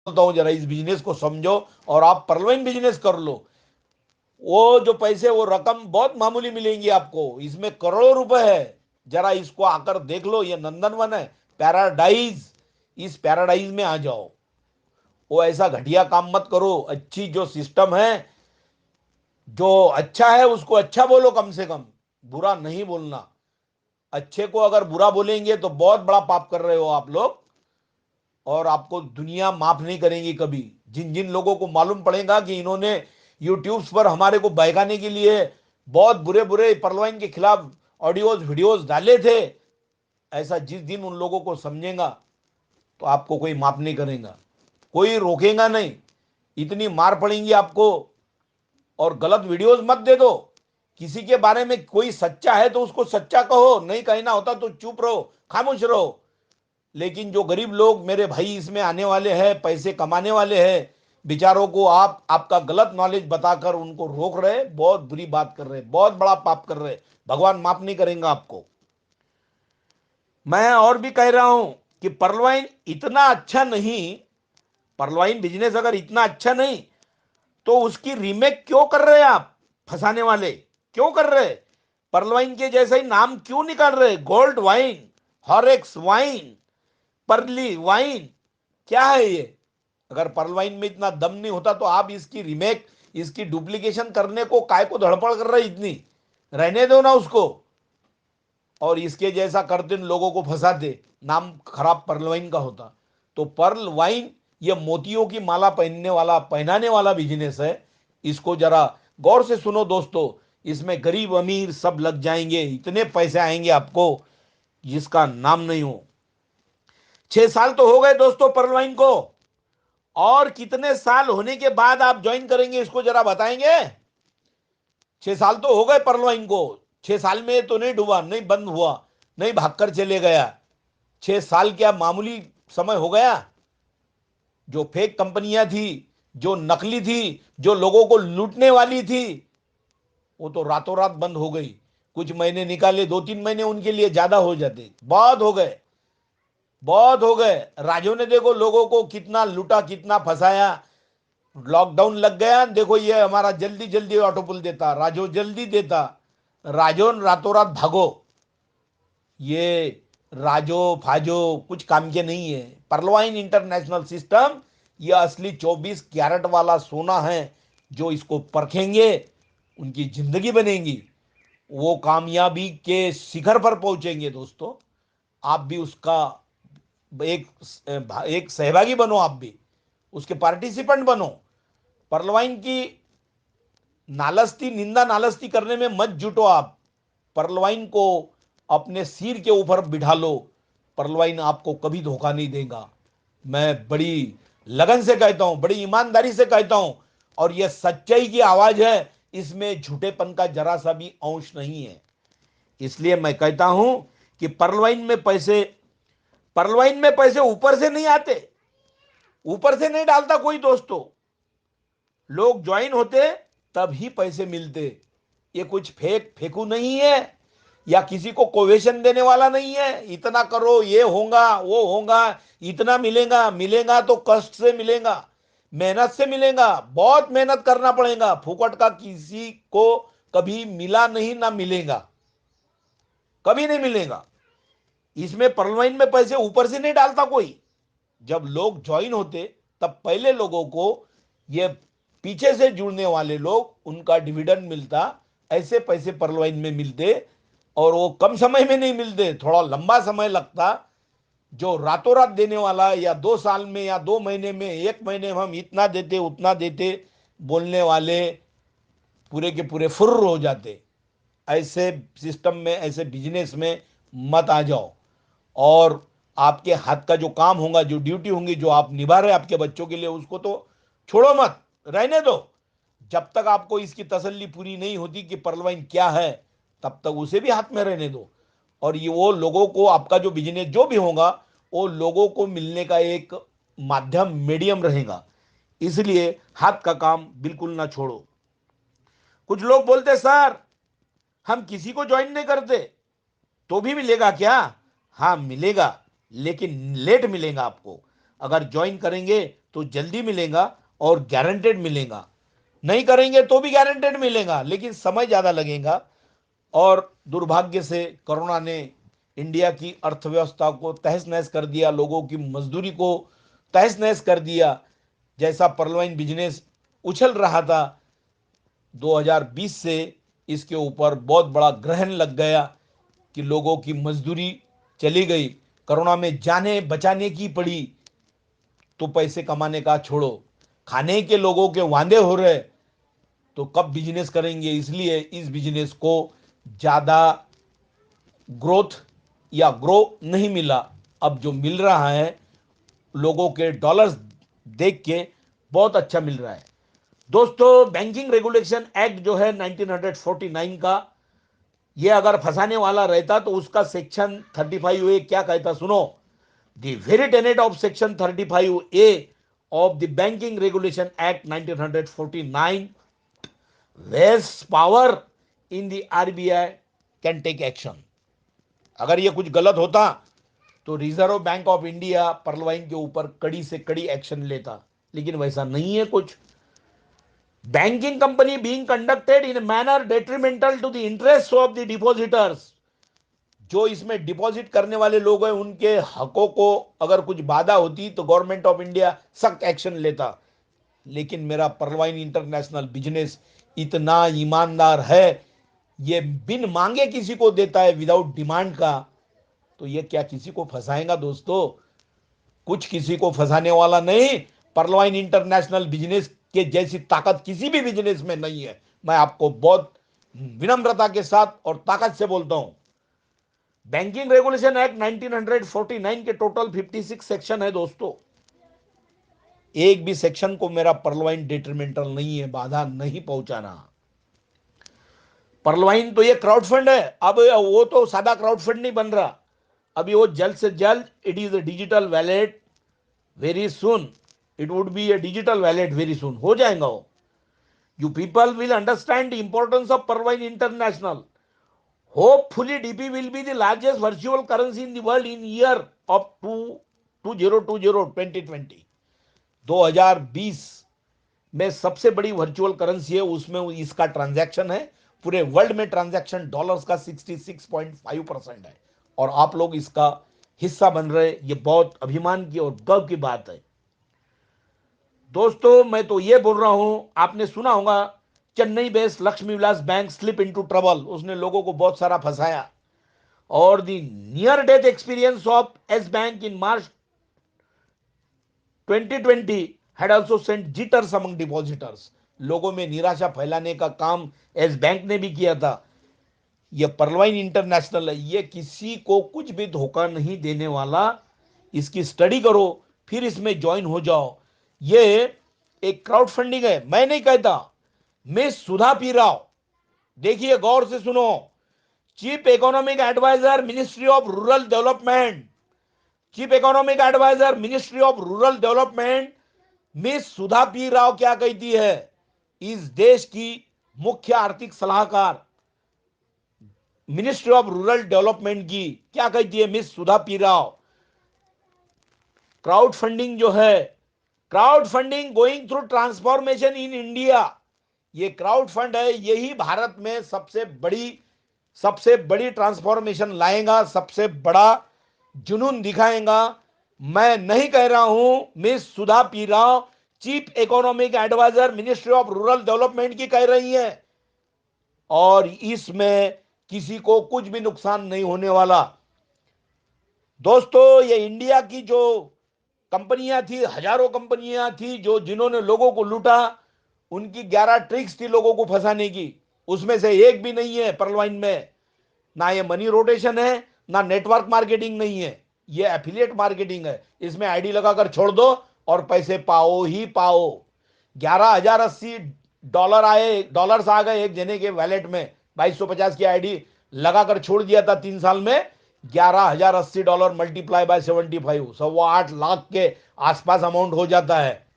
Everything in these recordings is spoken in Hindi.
बोलता हूं जरा इस बिजनेस को समझो और आप परलवाइन बिजनेस कर लो। वो जो पैसे, वो रकम बहुत मामूली मिलेंगी आपको, इसमें करोड़ों रुपए है। जरा इसको आकर देख लो, ये नंदनवन है, पैराडाइज। इस पैराडाइज में आ जाओ। वो ऐसा घटिया काम मत करो। अच्छी जो सिस्टम है, जो अच्छा है उसको अच्छा बोलो, कम से कम बुरा नहीं बोलना। अच्छे को अगर बुरा बोलेंगे तो बहुत बड़ा पाप कर रहे हो आप लोग, और आपको दुनिया माफ नहीं करेंगी कभी। जिन जिन लोगों को मालूम पड़ेगा कि इन्होंने यूट्यूब पर हमारे को बहकाने के लिए बहुत बुरे बुरे परलवाइन के खिलाफ ऑडियोज वीडियोज डाले थे, ऐसा जिस दिन उन लोगों को समझेगा तो आपको कोई माफ नहीं करेगा, कोई रोकेगा नहीं। इतनी मार पड़ेगी आपको। और गलत वीडियोस मत दे दो। किसी के बारे में कोई सच्चा है तो उसको सच्चा कहो, नहीं कहना होता तो चुप रहो, खामोश रहो। लेकिन जो गरीब लोग मेरे भाई इसमें आने वाले हैं, पैसे कमाने वाले हैं, बेचारों को आप आपका गलत नॉलेज बताकर उनको रोक रहे, बहुत बुरी बात कर रहे, बहुत बड़ा पाप कर रहे। भगवान माफ नहीं करेंगे आपको। मैं और भी कह रहा हूं कि परलवाइन इतना अच्छा नहीं, परलवाइन बिजनेस अगर इतना अच्छा नहीं तो उसकी रीमेक क्यों कर रहे हैं आप? फंसाने वाले क्यों कर रहे? परलवाइन के जैसा ही नाम क्यों निकाल रहे? गोल्ड वाइन, हॉरेक्स वाइन, परली वाइन, क्या है ये? अगर परलवाइन में इतना दम नहीं होता तो आप इसकी रीमेक, इसकी डुप्लीकेशन करने को काय को धड़पड़ कर रहे इतनी? रहने दो ना उसको। और इसके जैसा करते लोगों को फंसाते, नाम खराब परलवाइन का होता। तो पर्ल वाइन ये मोतियों की माला पहनने वाला, पहनाने वाला बिजनेस है। इसको जरा गौर से सुनो दोस्तों। इसमें गरीब अमीर सब लग जाएंगे, इतने पैसे आएंगे आपको जिसका नाम नहीं हो। 6 साल तो हो गए दोस्तों पर्ल वाइन को, और कितने साल होने के बाद आप ज्वाइन करेंगे इसको जरा बताएंगे? 6 साल तो हो गए पर्ल वाइन को। 6 साल में तो नहीं डूबा, नहीं बंद हुआ, नहीं भागकर चले गया। 6 साल क्या मामूली समय हो गया? जो फेक कंपनियां थी, जो नकली थी, जो लोगों को लूटने वाली थी, वो तो रातों रात बंद हो गई। कुछ महीने निकाले, 2-3 महीने उनके लिए ज्यादा हो जाते, बहुत हो गए, बहुत हो गए। राजो ने देखो लोगों को कितना लूटा, कितना फंसाया। लॉकडाउन लग गया, देखो ये हमारा जल्दी जल्दी ऑटो पुल देता, राजो जल्दी देता। राजो रातों रात भागो। ये राजो फाजो कुछ काम के नहीं है। परलवाइन इंटरनेशनल सिस्टम ये असली 24 कैरेट वाला सोना है। जो इसको परखेंगे उनकी जिंदगी बनेगी, वो कामयाबी के शिखर पर पहुंचेंगे दोस्तों। आप भी उसका एक एक सहभागी बनो, आप भी उसके पार्टिसिपेंट बनो। परलवाइन की नालस्ती, निंदा नालस्ती करने में मत जुटो आप। परलवाइन को अपने सिर के ऊपर बिठा लो। परलवाइन आपको कभी धोखा नहीं देगा। मैं बड़ी लगन से कहता हूं, बड़ी ईमानदारी से कहता हूं, और यह सच्चाई की आवाज है। इसमें झूठेपन का जरा सा भी अंश नहीं है। इसलिए मैं कहता हूं कि परलवाइन में पैसे ऊपर से नहीं आते, ऊपर से नहीं डालता कोई दोस्तों। लोग ज्वाइन होते तब ही पैसे मिलते। ये कुछ फेकू नहीं है, या किसी को कोवेशन देने वाला नहीं है। इतना करो ये होगा वो होगा, इतना मिलेगा, मिलेगा तो कष्ट से मिलेगा, मेहनत से मिलेगा, बहुत मेहनत करना पड़ेगा। फुकट का किसी को कभी मिला नहीं, ना मिलेगा, कभी नहीं मिलेगा। इसमें परलवाइन में पैसे ऊपर से नहीं डालता कोई। जब लोग ज्वाइन होते तब पहले लोगों को, ये पीछे से जुड़ने वाले लोग, उनका डिविडेंड मिलता। ऐसे पैसे परलवाइन में मिलते, और वो कम समय में नहीं मिलते, थोड़ा लंबा समय लगता। जो रातों रात देने वाला, या 2 साल में, या 2 महीने में, 1 महीने में हम इतना देते उतना देते बोलने वाले, पूरे के पूरे फुर्र हो जाते। ऐसे सिस्टम में, ऐसे बिजनेस में मत आ जाओ। और आपके हाथ का जो काम होगा, जो ड्यूटी होंगी, जो आप निभा रहे आपके बच्चों के लिए, उसको तो छोड़ो मत, रहने दो। जब तक आपको इसकी तसल्ली पूरी नहीं होती कि परलवाइन क्या है, तब तक उसे भी हाथ में रहने दो। और ये वो लोगों को, आपका जो बिजनेस जो भी होगा, वो लोगों को मिलने का एक माध्यम, मीडियम रहेगा। इसलिए हाथ का काम बिल्कुल ना छोड़ो। कुछ लोग बोलते सर हम किसी को ज्वाइन नहीं करते तो भी मिलेगा क्या? हाँ मिलेगा, लेकिन लेट मिलेगा आपको। अगर ज्वाइन करेंगे तो जल्दी मिलेगा और गारंटेड मिलेगा। नहीं करेंगे तो भी गारंटेड मिलेगा, लेकिन समय ज्यादा लगेगा। और दुर्भाग्य से कोरोना ने इंडिया की अर्थव्यवस्था को तहस नहस कर दिया, लोगों की मजदूरी को तहस नहस कर दिया। जैसा पर्लवाइन बिजनेस उछल रहा था 2020 से, इसके ऊपर बहुत बड़ा ग्रहण लग गया कि लोगों की मजदूरी चली गई। कोरोना में जाने बचाने की पड़ी, तो पैसे कमाने का छोड़ो, खाने के लोगों के वांदे हो रहे, तो कब बिजनेस करेंगे। इसलिए इस बिजनेस को ज्यादा ग्रोथ या ग्रो नहीं मिला। अब जो मिल रहा है लोगों के डॉलर्स देख के बहुत अच्छा मिल रहा है। दोस्तों, बैंकिंग रेगुलेशन एक्ट जो है 1949 का, ये अगर फंसाने वाला रहता तो उसका सेक्शन 35 ए क्या कहता सुनो। The very Tenet of section 35 A of the Banking Regulation Act 1949 vests power in the RBI can take action। अगर ये कुछ गलत होता तो रिजर्व बैंक ऑफ इंडिया पर्लवाइन के ऊपर कड़ी से कड़ी एक्शन लेता, लेकिन वैसा नहीं है कुछ। Banking company being conducted in manner detrimental to the interest of the depositors, जो इसमें डिपॉजिट करने वाले लोग हैं उनके हकों को अगर कुछ बाधा होती तो गवर्नमेंट ऑफ इंडिया सख्त एक्शन लेता। लेकिन मेरा पर्लवाइन इंटरनेशनल बिजनेस इतना ईमानदार है, ये बिन मांगे किसी को देता है, विदाउट डिमांड का, तो ये क्या किसी को फंसाएगा दोस्तों। कुछ किसी को फंसाने वाला नहीं। पर्लवाइन इंटरनेशनल बिजनेस के जैसी ताकत किसी भी बिजनेस में नहीं है। मैं आपको बहुत विनम्रता के साथ और ताकत से बोलता हूं। बैंकिंग रेगुलेशन एक्ट 1949 के टोटल 56 सेक्शन है दोस्तों। एक भी सेक्शन को मेरा पर्लवाइन डिट्रीमेंटल नहीं है, बाधा नहीं पहुंचाना। पर्लवाइन तो ये क्राउड फंड है, अब वो तो सादा क्राउड फंड नहीं बन रहा। अभी वो जल्द से जल्द it is a digital wallet, very soon it would be a digital wallet, very soon हो जाएगा वो। You people will understand the importance of पर्लवाइन international. Hopefully DP will be the largest virtual currency in the world in year of 2020 2020 में सबसे बड़ी वर्चुअल करेंसी है, उसमें इसका ट्रांजैक्शन है। पूरे वर्ल्ड में ट्रांजैक्शन डॉलर्स का 66.5% है, और आप लोग इसका हिस्सा बन रहे, ये बहुत अभिमान की और गर्व की बात है। दोस्तों, मैं तो ये बोल रहा हूं, आपने सुना होगा Chennai based Lakshmi Vilas bank slip into trouble, उसने लोगों को बहुत सारा फंसाया। और the near death experience of S bank in March 2020 had also sent jitters among depositors। लोगों में निराशा फैलाने का काम एस बैंक ने भी किया था। ये पर्लवाइन इंटरनेशनल है, ये किसी को कुछ भी धोखा नहीं देने वाला। इसकी स्टडी करो, फिर इसमें ज्वाइन हो जाओ। ये एक क्राउड फंडिंग है, मैं नहीं कहता। मिस सुधा पी राव, देखिए गौर से सुनो, chief economic adviser ministry of rural development, chief economic adviser ministry of rural development miss Sudha P Rao क्या कहती है, इस देश की मुख्य आर्थिक सलाहकार मिनिस्ट्री ऑफ रूरल डेवलपमेंट की क्या कहती है miss Sudha P Rao. Crowd funding जो है, crowd funding going through transformation in India, ये क्राउड फंड है, यही भारत में सबसे बड़ी ट्रांसफॉर्मेशन लाएगा, सबसे बड़ा जुनून दिखाएगा। मैं नहीं कह रहा हूं, miss Sudha P Rao chief economic adviser ministry of rural development की कह रही है, और इसमें किसी को कुछ भी नुकसान नहीं होने वाला। दोस्तों, ये इंडिया की जो कंपनियां थी, हजारों कंपनियां थी जो जिन्होंने लोगों को लूटा, उनकी 11 ट्रिक्स थी लोगों को फंसाने की, उसमें से एक भी नहीं है पर्लवाइन में। ना ये मनी रोटेशन है, ना नेटवर्क मार्केटिंग नहीं है, ये एफिलिएट मार्केटिंग है। इसमें आईडी लगाकर छोड़ दो और पैसे पाओ ही पाओ। 11,080 डॉलर्स आ गए एक जने के वैलेट में। 2250 की आईडी लगाकर छोड़ दिया था 3 साल में। $11,080 मल्टीप्लाई बाय 75, 8.25 लाख के आसपास अमाउंट हो जाता है।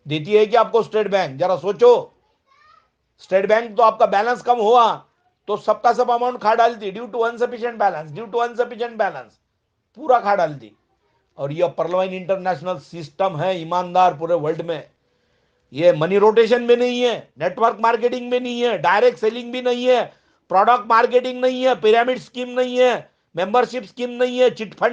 देती है कि आपको स्टेट बैंक, जरा सोचो। स्टेट बैंक तो आपका बैलेंस कम हुआ तो सबका सब अमाउंट खा डालती, due to insufficient balance, due to insufficient balance, पूरा खा डालती। और यह पर्लवाइन इंटरनेशनल सिस्टम है ईमानदार पूरे वर्ल्ड में। ये मनी रोटेशन में नहीं है, नेटवर्क मार्केटिंग में नहीं है, डायरेक्ट सेलिंग भी नहीं है, प्रोडक्ट मार्केटिंग नहीं है, पिरामिड स्कीम नहीं है, मेंबरशिप स्कीम नहीं है, चिट फंड